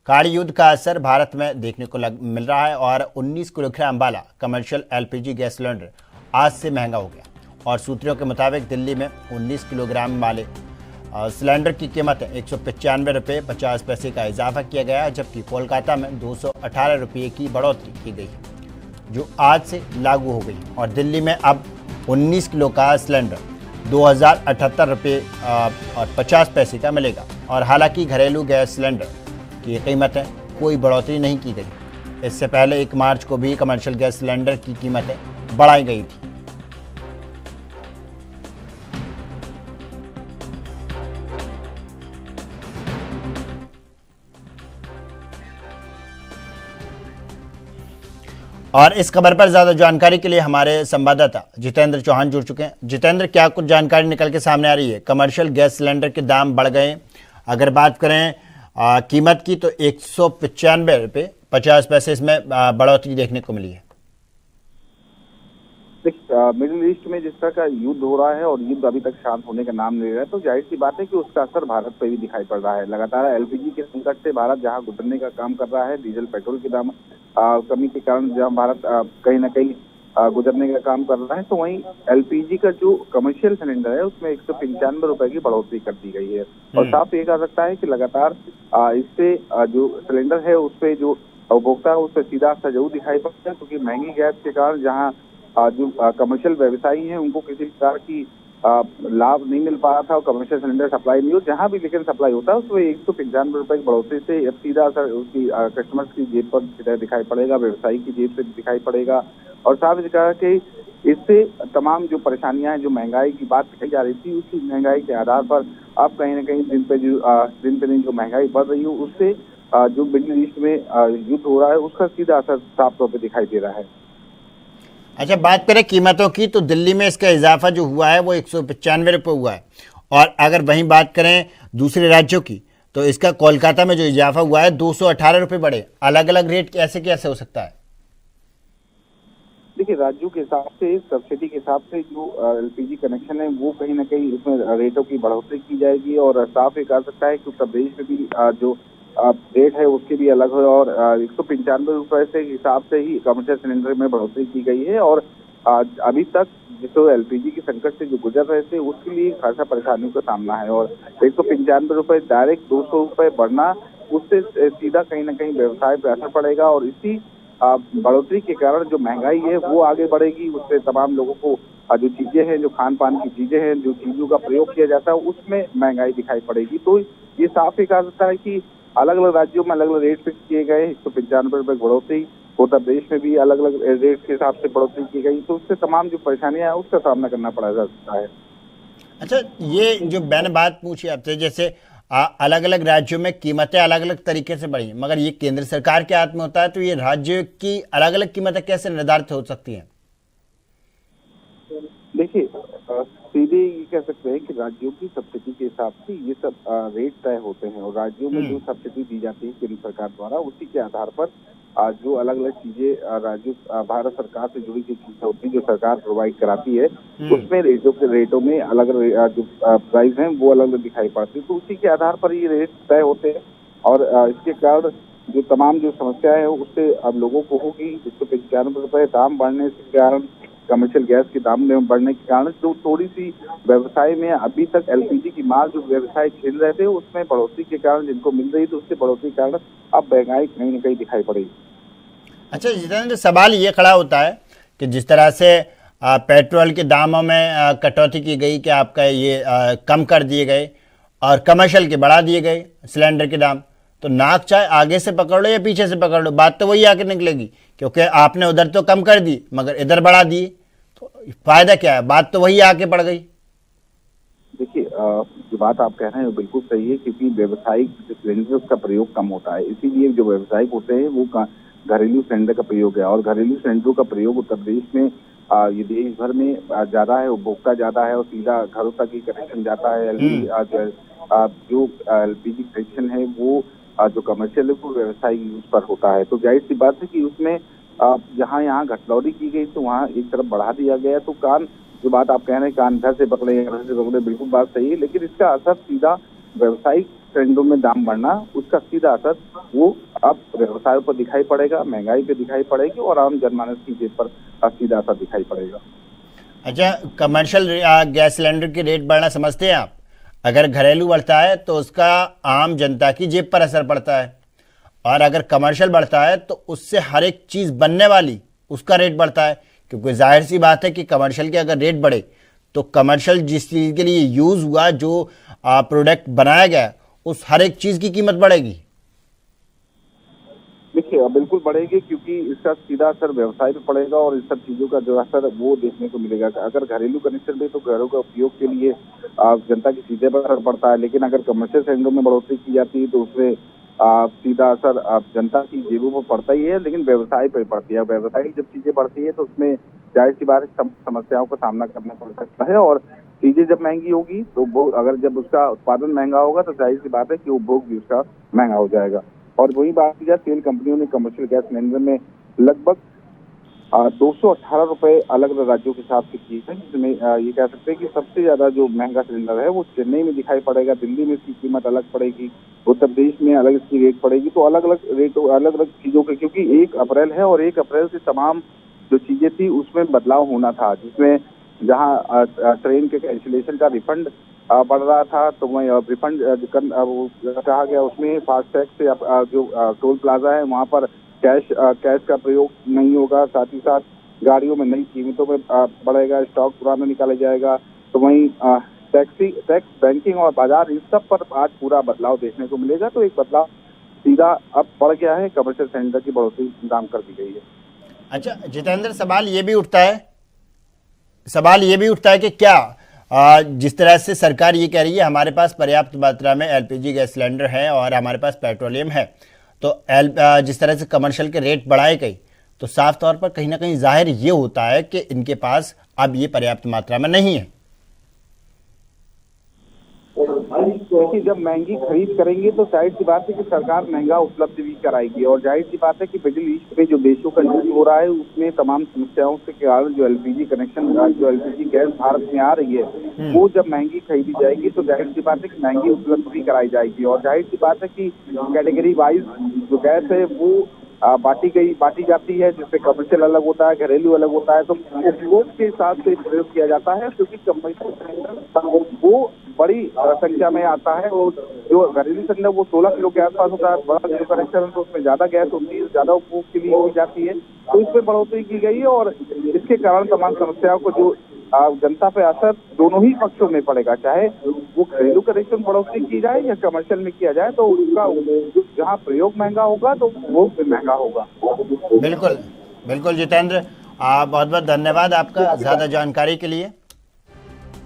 काली युद्ध का असर भारत में देखने को मिल रहा है और 19 किलोग्राम वाला कमर्शियल एलपीजी गैस सिलेंडर आज से महंगा हो गया। और सूत्रों के मुताबिक दिल्ली में 19 किलोग्राम वाले सिलेंडर की कीमत 195 रुपये 50 पैसे का इजाफा किया गया है, जबकि कोलकाता में 218 रुपये की बढ़ोतरी की गई है, जो आज से लागू हो गई। और दिल्ली में अब 19 किलो का सिलेंडर 2078 रुपये और 50 पैसे का मिलेगा। और हालांकि घरेलू गैस सिलेंडर की कीमतें कोई बढ़ोतरी नहीं की गई। इससे पहले 1 मार्च को भी कमर्शियल गैस सिलेंडर की कीमतें बढ़ाई गई थी। और इस खबर पर ज्यादा जानकारी के लिए हमारे संवाददाता जितेंद्र चौहान जुड़ चुके हैं। जितेंद्र, क्या कुछ जानकारी निकल के सामने आ रही है? कमर्शियल गैस सिलेंडर के दाम बढ़ गए। अगर बात करें कीमत की तो 195 रुपये 50 पैसे इसमें बढ़ोतरी देखने को मिली है। मिडिल ईस्ट में जिस तरह का युद्ध हो रहा है और युद्ध अभी तक शांत होने का नाम ले रहा है, तो जाहिर सी बात है कि उसका असर भारत पर भी दिखाई पड़ रहा है। लगातार एलपीजी के संकट से भारत जहां गुजरने का काम कर रहा है, डीजल पेट्रोल के दाम कमी के कारण जहां भारत कहीं ना कहीं गुजरने का काम कर रहा है, तो वहीं एलपीजी का जो कमर्शियल सिलेंडर है उसमें 195 रुपए की बढ़ोतरी कर दी गई है। और साफ ये कह सकता है कि लगातार इससे जो सिलेंडर है उस पर जो उपभोक्ता है उस पर सीधा असर जरूर दिखाई पड़ता है, क्योंकि महंगी गैस के कारण जहाँ जो कमर्शियल व्यवसायी हैं उनको किसी प्रकार की लाभ नहीं मिल पा रहा था और कमर्शियल सिलेंडर सप्लाई नहीं हो, जहां भी लेकिन सप्लाई होता है उसमें 195 रुपए की बढ़ोतरी से अब सीधा असर उसकी कस्टमर्स की जेब पर दिखाई पड़ेगा, व्यवसायी की जेब से दिखाई पड़ेगा। और साफ कहा कि इससे तमाम जो परेशानियां हैं, जो महंगाई की बात कही जा रही थी, उसी महंगाई के आधार पर अब कहीं ना कहीं दिन पे दिन जो महंगाई बढ़ रही है उससे जो मिडिल ईस्ट में युद्ध हो रहा है उसका सीधा असर साफ तौर पर दिखाई दे रहा है। अच्छा, बात करें कीमतों की तो दिल्ली में इसका इजाफा जो हुआ है वो 195 रुपये हुआ है। और अगर वहीं बात करें दूसरे राज्यों की तो इसका कोलकाता में जो इजाफा हुआ है 218 रुपये बढ़े। अलग अलग रेट कैसे कैसे हो सकता है? देखिए, राज्यों के हिसाब से, सब्सिडी के हिसाब से जो एलपीजी कनेक्शन है वो कहीं ना कहीं इसमें रेटों की बढ़ोतरी की जाएगी। और साफ ये कह सकता है कि उत्तर प्रदेश में भी जो रेट है उसके भी अलग है और 195 रुपए से हिसाब से ही कमर्शियल सिलेंडर में बढ़ोतरी की गई है। और अभी तक जो एलपीजी के संकट से जो गुजर रहे थे उसके लिए खासा परेशानियों का सामना है। और 195 रुपए डायरेक्ट 200 रुपए बढ़ना, उससे सीधा कहीं ना कहीं व्यवसाय पर असर पड़ेगा। और इसी बढ़ोतरी के कारण जो महंगाई है वो आगे बढ़ेगी, उससे तमाम लोगों को जो चीजें हैं, जो खान पान की चीजें हैं, जो चीजों का प्रयोग किया जाता है उसमें महंगाई दिखाई पड़ेगी। तो ये साफ ही कहा सकता है कि अलग अलग राज्यों में अलग अलग रेट फिक्स किए गए। 195 रुपए बढ़ोतरी, उत्तर प्रदेश में भी अलग अलग रेट के हिसाब से बढ़ोतरी की गई, तो उससे तमाम जो परेशानियां हैं उसका सामना करना पड़ा जा सकता है। अच्छा, ये जो मैंने बात पूछी आपसे, जैसे अलग अलग राज्यों में कीमतें अलग अलग तरीके से बढ़ी, मगर ये केंद्र सरकार के हाथ में होता है, तो ये राज्य की अलग अलग कीमतें कैसे निर्धारित हो सकती हैं? देखिए, सीधे ये कह सकते हैं कि राज्यों की सब्सिडी के हिसाब से ये सब रेट तय होते हैं। और राज्यों में जो सब्सिडी दी जाती है केंद्र सरकार द्वारा, उसी के आधार पर जो अलग अलग चीजें राज्य भारत सरकार से जुड़ी जो चीजें होती है, जो सरकार प्रोवाइड कराती है, उसमें रेटों में अलग जो प्राइस हैं वो अलग अलग दिखाई पड़ती है। तो उसी के आधार पर ये रेट तय होते हैं। और इसके कारण जो तमाम जो समस्याएं हैं उससे अब लोगों को होगी। 195 रुपए दाम बढ़ने के कारण, कमर्शियल गैस के दाम में बढ़ने के कारण जो थोड़ी सी व्यवसाय में अभी तक एलपीजी की मांग जो व्यवसाय झेल रहे थे उसमें बढ़ोतरी के कारण जिनको मिल रही थी, उससे बढ़ोतरी के कारण अब महंगाई कहीं न कहीं दिखाई पड़ेगी। अच्छा जितेंद्र, सवाल ये खड़ा होता है कि जिस तरह से पेट्रोल के दामों में कटौती की गई कि आपका ये कम कर दिए गए और कमर्शियल के बढ़ा दिए गए सिलेंडर के दाम, तो नाक चाहे आगे से पकड़ लो या पीछे से पकड़ लो, बात तो वही आके निकलेगी, क्योंकि आपने उधर तो कम कर दी मगर इधर बढ़ा दी, तो फायदा क्या है? बात तो वही आके पड़ गई। देखिए, जो बात आप कह रहे हैं वो बिल्कुल सही है, क्योंकि व्यावसायिक सिलेंडर का प्रयोग कम होता है, इसीलिए जो व्यावसायिक होते हैं वो घरेलू सिलेंडर का प्रयोग है। और घरेलू सिलेंडरों का प्रयोग उत्तर प्रदेश में ये देश भर में ज्यादा है, उपभोक्ता ज्यादा है और सीधा घरों तक ही कनेक्शन जाता है। जो एलपीजी कनेक्शन है वो जो कमर्शियल है वो व्यवसायिक यूज पर होता है। तो जाहिर सी बात है कि उसमें जहाँ यहाँ घटलौड़ी की गई तो वहाँ एक तरफ बढ़ा दिया गया। तो जो बात आप कह रहे हैं कान इधर से पकड़े इधर से पकड़े, बिल्कुल बात सही है, लेकिन इसका असर सीधा व्यवसायिक सिलेंडरों में दाम बढ़ना, उसका सीधा असर वो अब व्यवसायों पर दिखाई पड़ेगा, महंगाई पे दिखाई पड़ेगी और आम जनमानस की जेब पर सीधा असर दिखाई पड़ेगा। अच्छा, कमर्शियल गैस सिलेंडर की रेट बढ़ना समझते हैं आप? अगर घरेलू बढ़ता है तो उसका आम जनता की जेब पर असर पड़ता है, और अगर कमर्शियल बढ़ता है तो उससे हर एक चीज़ बनने वाली उसका रेट बढ़ता है। क्योंकि जाहिर सी बात है कि कमर्शियल के अगर रेट बढ़े तो कमर्शियल जिस चीज़ के लिए यूज़ हुआ, जो प्रोडक्ट बनाया गया, उस हर एक चीज़ की कीमत बढ़ेगी। देखिए, बिल्कुल बढ़ेगी, क्योंकि इसका सीधा असर व्यवसाय पे पड़ेगा और इस सब चीजों का जो असर वो देखने को मिलेगा। अगर घरेलू कनेक्शन भी तो घरों का उपयोग के लिए जनता की सीधे पर असर पड़ता है, लेकिन अगर कमर्शियल सिलेंडरों में बढ़ोतरी की जाती है तो उसमें सीधा असर जनता की जेबों पर पड़ता ही है, लेकिन व्यवसाय पर पड़ती है। व्यवसाय जब चीजें बढ़ती है तो उसमें जाहिर सी बात है समस्याओं का सामना करना पड़ सकता है, और चीजें जब महंगी होगी तो वो अगर जब उसका उत्पादन महंगा होगा तो जाहिर सी बात है कि उपभोग भी उसका महंगा हो जाएगा। और वही बात की जाए, तेल कंपनियों ने कमर्शियल गैस सिलेंडर में लगभग 218 रुपए अलग अलग राज्यों के हिसाब से किए हैं, जिसमें ये कह सकते हैं कि सबसे ज्यादा जो महंगा सिलेंडर है वो चेन्नई में दिखाई पड़ेगा, दिल्ली में इसकी कीमत अलग पड़ेगी, उत्तर प्रदेश में अलग इसकी रेट पड़ेगी। तो अलग अलग रेट, अलग अलग चीजों के, क्योंकि 1 अप्रैल है और 1 अप्रैल से तमाम जो चीजें थी उसमें बदलाव होना था, जिसमें जहाँ ट्रेन के कैंसिलेशन का रिफंड बढ़ रहा था, तो वही रिफंड कहा गया, उसमें फास्टैग से जो टोल प्लाजा है वहां पर कैश का प्रयोग नहीं होगा। साथ ही साथ गाड़ियों में नई कीमतों में बढ़ेगा, स्टॉक पुराना निकाला जाएगा। तो वहीं टैक्स, बैंकिंग और बाजार, इन सब पर आज पूरा बदलाव देखने को मिलेगा। तो एक बदलाव सीधा अब बढ़ गया है, कमर्शियल सिलेंडर की बढ़ोतरी दाम कर दी गई है। अच्छा जितेंद्र, सवाल ये भी उठता है कि क्या जिस तरह से सरकार ये कह रही है हमारे पास पर्याप्त मात्रा में एलपीजी गैस सिलेंडर है और हमारे पास पेट्रोलियम है, तो जिस तरह से कमर्शियल के रेट बढ़ाए गए, तो साफ तौर पर कहीं ना कहीं जाहिर ये होता है कि इनके पास अब ये पर्याप्त मात्रा में नहीं है। देखिए, जब महंगी खरीद करेंगे तो जाहिर सी बात है कि सरकार महंगा उपलब्ध भी कराएगी, और जाहिर सी बात है कि मिडिल ईस्ट में जो देशों का युद्ध हो रहा है उसमें तमाम समस्याओं के कारण जो एलपीजी कनेक्शन, जो एलपीजी गैस भारत में आ रही है, वो जब महंगी खरीदी जाएगी तो जाहिर सी बात है कि महंगी उपलब्ध भी कराई जाएगी। और जाहिर सी बात है कि कैटेगरी वाइज जो गैस है वो बांटी जाती है, जिससे कमर्शियल अलग होता है, घरेलू अलग होता है। तो उपभोग के हिसाब से प्रयोग किया जाता है, क्योंकि कमर्शियल सिलेंडर वो बड़ी संख्या में आता है, और जो घरेलू सिलेंडर वो 16 किलो के आसपास होता है। बड़ा जो कनेक्शन है तो उसमें ज्यादा गैस होती है, ज्यादा उपभोग के लिए की जाती है, तो इसमें बढ़ोतरी की गई है। और इसके कारण तमाम समस्याओं को जो जनता पे असर दोनों ही पक्षों में पड़ेगा, चाहे वो घरेलू कनेक्शन बढ़ोतरी की जाए या कमर्शियल में किया जाए, तो उसका जहाँ प्रयोग महंगा होगा तो वो भी महंगा होगा। बिल्कुल बिल्कुल जितेंद्र, बहुत बहुत धन्यवाद आपका ज़्यादा जानकारी के लिए।